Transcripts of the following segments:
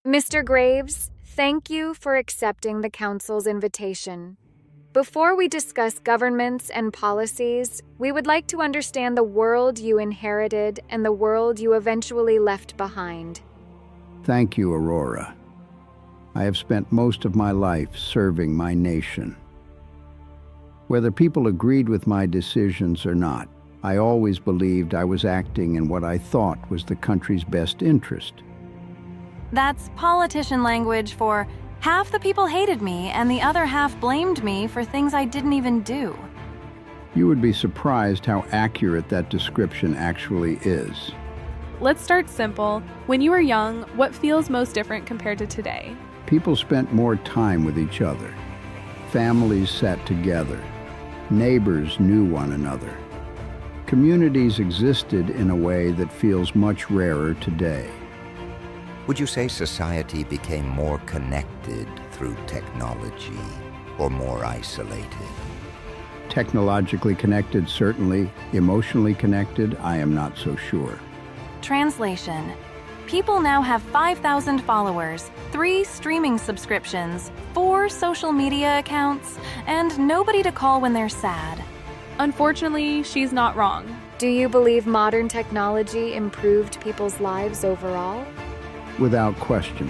Mr. Graves, thank you for accepting the Council's invitation. Before we discuss governments and policies, we would like to understand the world you inherited and the world you eventually left behind. Thank you, Aurora. I have spent most of my life serving my nation. Whether people agreed with my decisions or not, I always believed I was acting in what I thought was the country's best interest. That's politician language for half the people hated me and the other half blamed me for things I didn't even do. You would be surprised how accurate that description actually is. Let's start simple. When you were young, what feels most different compared to today? People spent more time with each other. Families sat together. Neighbors knew one another. Communities existed in a way that feels much rarer today. Would you say society became more connected through technology or more isolated? Technologically connected, certainly. Emotionally connected, I am not so sure. Translation. People now have 5,000 followers, 3 streaming subscriptions, 4 social media accounts, and nobody to call when they're sad. Unfortunately, she's not wrong. Do you believe modern technology improved people's lives overall? Without question.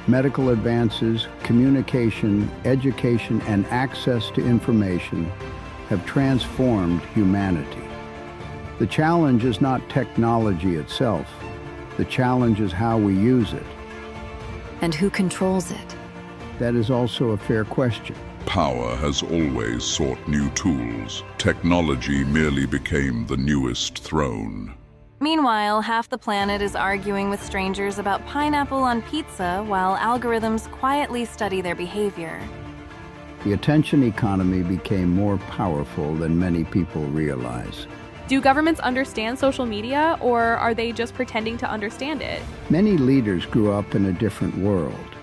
Medical advances, communication, education, and access to information have transformed humanity. The challenge is not technology itself. The challenge is how we use it. And who controls it? That is also a fair question. Power has always sought new tools. Technology merely became the newest throne. Meanwhile, half the planet is arguing with strangers about pineapple on pizza while algorithms quietly study their behavior. The attention economy became more powerful than many people realize. Do governments understand social media, or are they just pretending to understand it? Many leaders grew up in a different world.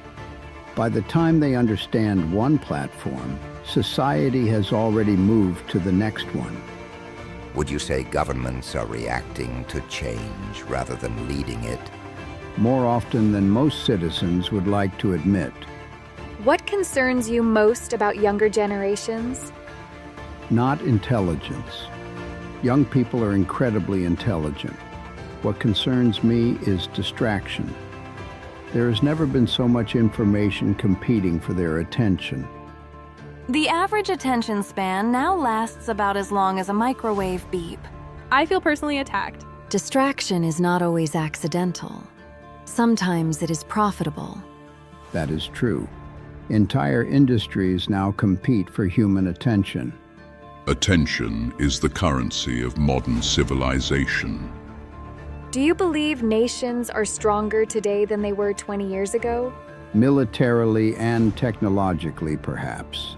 By the time they understand one platform, society has already moved to the next one. Would you say governments are reacting to change rather than leading it? More often than most citizens would like to admit. What concerns you most about younger generations? Not intelligence. Young people are incredibly intelligent. What concerns me is distraction. There has never been so much information competing for their attention. The average attention span now lasts about as long as a microwave beep. I feel personally attacked. Distraction is not always accidental. Sometimes it is profitable. That is true. Entire industries now compete for human attention. Attention is the currency of modern civilization. Do you believe nations are stronger today than they were 20 years ago? Militarily and technologically, perhaps.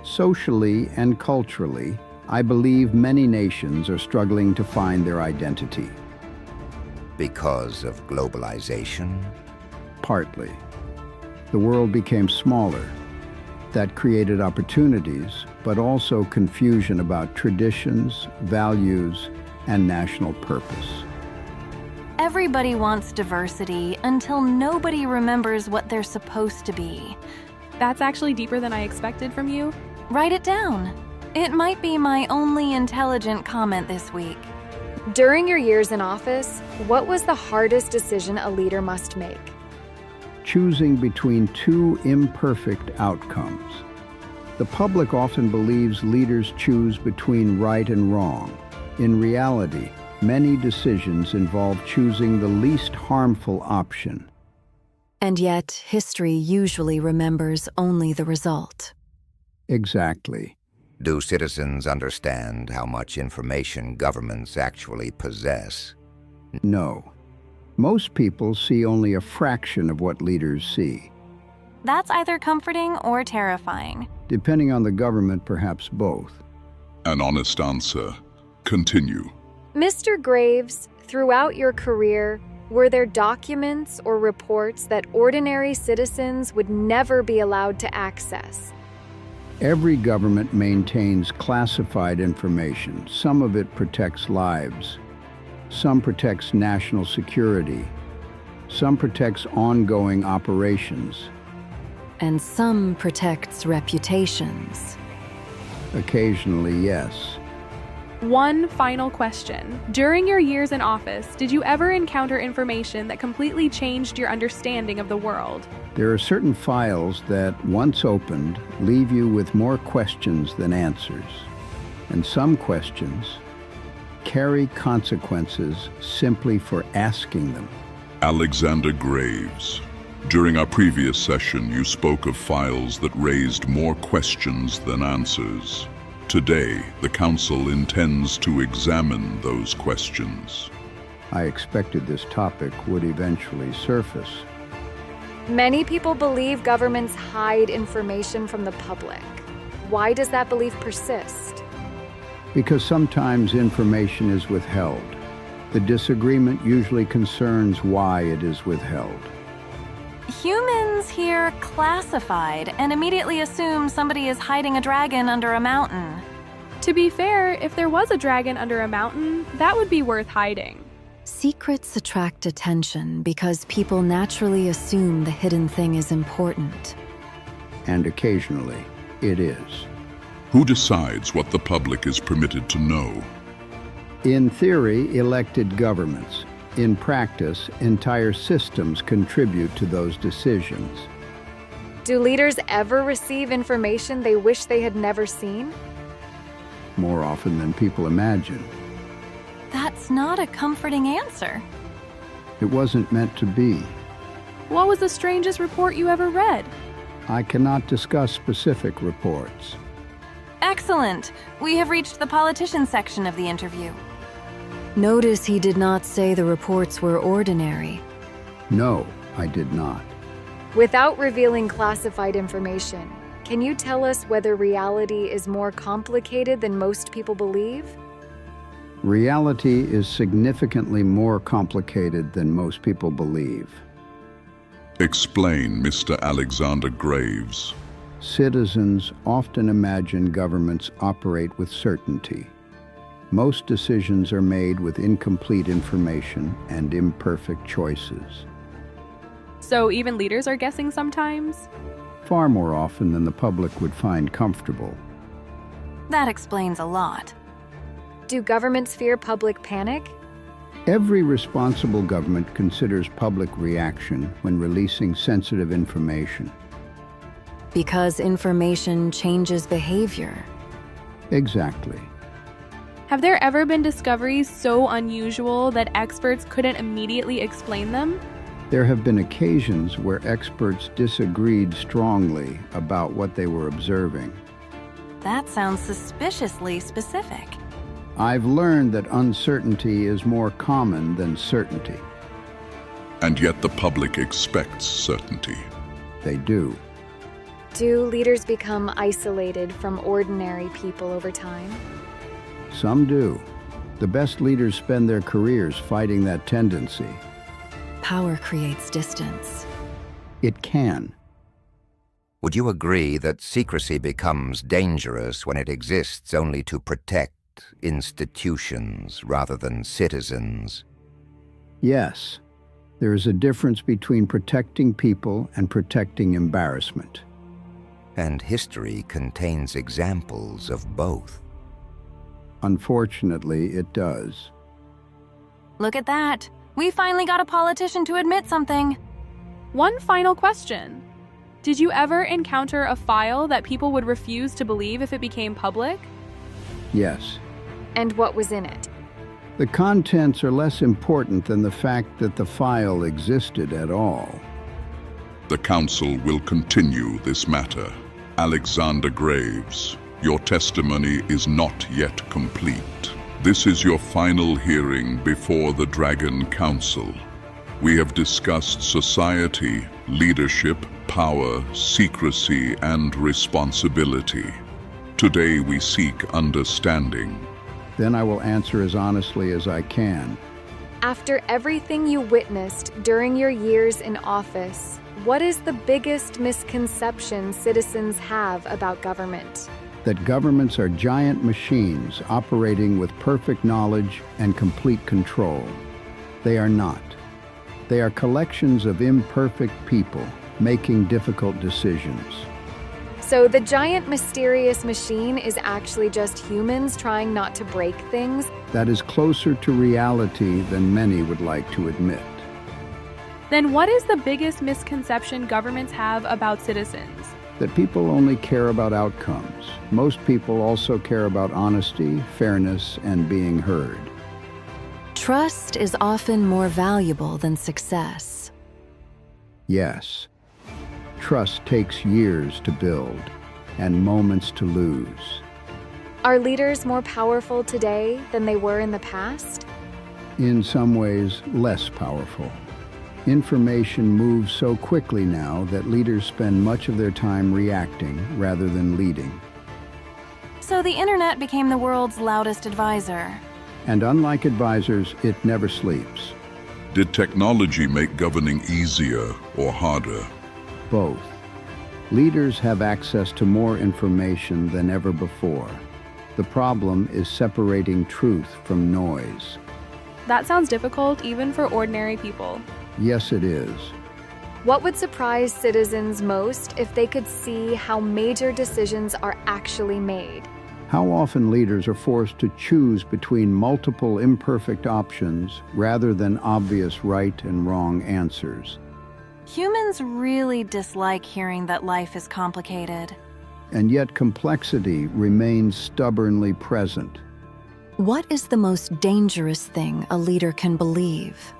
Socially and culturally, I believe many nations are struggling to find their identity. Because of globalization? Partly. The world became smaller. That created opportunities, but also confusion about traditions, values, and national purpose. Everybody wants diversity until nobody remembers what they're supposed to be. That's actually deeper than I expected from you. Write it down. It might be my only intelligent comment this week. During your years in office, what was the hardest decision a leader must make? Choosing between two imperfect outcomes. The public often believes leaders choose between right and wrong. In reality, many decisions involve choosing the least harmful option. And yet, history usually remembers only the result. Exactly. Do citizens understand how much information governments actually possess? No. Most people see only a fraction of what leaders see. That's either comforting or terrifying. Depending on the government, perhaps both. An honest answer. Continue. Mr. Graves, throughout your career, were there documents or reports that ordinary citizens would never be allowed to access? Every government maintains classified information. Some of it protects lives. Some protects national security. Some protects ongoing operations. And some protects reputations. Occasionally, yes. One final question. During your years in office, did you ever encounter information that completely changed your understanding of the world? There are certain files that, once opened, leave you with more questions than answers. And some questions carry consequences simply for asking them. Alexander Graves. During our previous session, you spoke of files that raised more questions than answers. Today, the Council intends to examine those questions. I expected this topic would eventually surface. Many people believe governments hide information from the public. Why does that belief persist? Because sometimes information is withheld. The disagreement usually concerns why it is withheld. Humans hear classified and immediately assume somebody is hiding a dragon under a mountain. To be fair, if there was a dragon under a mountain, that would be worth hiding. Secrets attract attention because people naturally assume the hidden thing is important. And occasionally, it is. Who decides what the public is permitted to know? In theory, elected governments. In practice, entire systems contribute to those decisions. Do leaders ever receive information they wish they had never seen? More often than people imagine. That's not a comforting answer. It wasn't meant to be. What was the strangest report you ever read? I cannot discuss specific reports. Excellent. We have reached the politician section of the interview. Notice he did not say the reports were ordinary. No, I did not. Without revealing classified information, can you tell us whether reality is more complicated than most people believe? Reality is significantly more complicated than most people believe. Explain, Mr. Alexander Graves. Citizens often imagine governments operate with certainty. Most decisions are made with incomplete information and imperfect choices. So even leaders are guessing sometimes? Far more often than the public would find comfortable. That explains a lot. Do governments fear public panic? Every responsible government considers public reaction when releasing sensitive information. Because information changes behavior. Exactly. Have there ever been discoveries so unusual that experts couldn't immediately explain them? There have been occasions where experts disagreed strongly about what they were observing. That sounds suspiciously specific. I've learned that uncertainty is more common than certainty. And yet the public expects certainty. They do. Do leaders become isolated from ordinary people over time? Some do. The best leaders spend their careers fighting that tendency. Power creates distance. It can. Would you agree that secrecy becomes dangerous when it exists only to protect institutions rather than citizens? Yes. There is a difference between protecting people and protecting embarrassment. And history contains examples of both. Unfortunately, it does. Look at that. We finally got a politician to admit something. One final question. Did you ever encounter a file that people would refuse to believe if it became public? Yes. And what was in it? The contents are less important than the fact that the file existed at all. The Council will continue this matter. Alexander Graves, your testimony is not yet complete. This is your final hearing before the Dragon Council. We have discussed society, leadership, power, secrecy, and responsibility. Today we seek understanding. Then I will answer as honestly as I can. After everything you witnessed during your years in office, what is the biggest misconception citizens have about government? That governments are giant machines operating with perfect knowledge and complete control. They are not. They are collections of imperfect people making difficult decisions. So the giant mysterious machine is actually just humans trying not to break things? That is closer to reality than many would like to admit. Then what is the biggest misconception governments have about citizens? That people only care about outcomes. Most people also care about honesty, fairness, and being heard. Trust is often more valuable than success. Yes. Trust takes years to build and moments to lose. Are leaders more powerful today than they were in the past? In some ways, less powerful. Information moves so quickly now that leaders spend much of their time reacting rather than leading. So the internet became the world's loudest advisor. And unlike advisors, it never sleeps. Did technology make governing easier or harder? Both. Leaders have access to more information than ever before. The problem is separating truth from noise. That sounds difficult even for ordinary people. Yes, it is. What would surprise citizens most if they could see how major decisions are actually made? How often leaders are forced to choose between multiple imperfect options rather than obvious right and wrong answers. Humans really dislike hearing that life is complicated. And yet complexity remains stubbornly present. What is the most dangerous thing a leader can believe?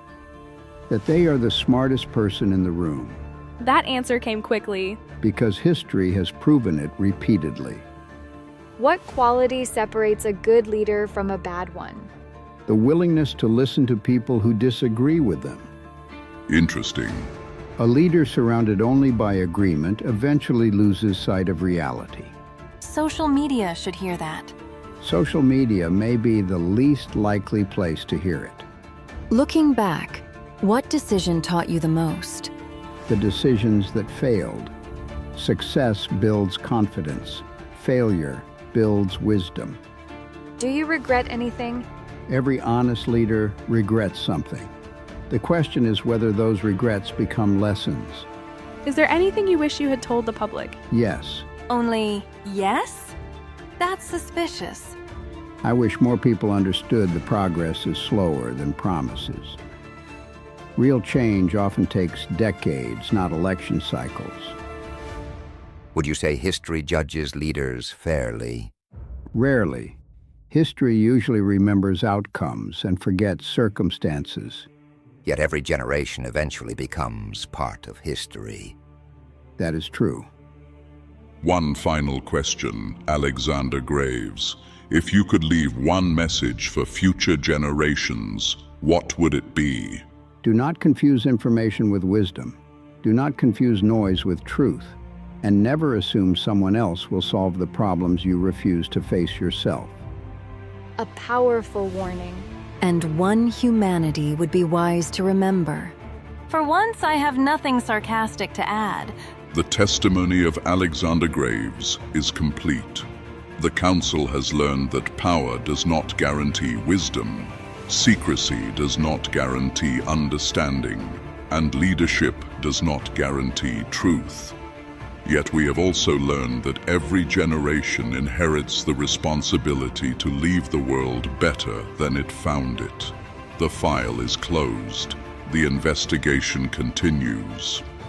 That they are the smartest person in the room. That answer came quickly. Because history has proven it repeatedly. What quality separates a good leader from a bad one? The willingness to listen to people who disagree with them. Interesting. A leader surrounded only by agreement eventually loses sight of reality. Social media should hear that. Social media may be the least likely place to hear it. Looking back, what decision taught you the most? The decisions that failed. Success builds confidence. Failure builds wisdom. Do you regret anything? Every honest leader regrets something. The question is whether those regrets become lessons. Is there anything you wish you had told the public? Yes. Only yes? That's suspicious. I wish more people understood the progress is slower than promises. Real change often takes decades, not election cycles. Would you say history judges leaders fairly? Rarely. History usually remembers outcomes and forgets circumstances. Yet every generation eventually becomes part of history. That is true. One final question, Alexander Graves. If you could leave one message for future generations, what would it be? Do not confuse information with wisdom. Do not confuse noise with truth. And never assume someone else will solve the problems you refuse to face yourself. A powerful warning. And one humanity would be wise to remember. For once, I have nothing sarcastic to add. The testimony of Alexander Graves is complete. The Council has learned that power does not guarantee wisdom, secrecy does not guarantee understanding, and leadership does not guarantee truth. Yet we have also learned that every generation inherits the responsibility to leave the world better than it found it. The file is closed. The investigation continues.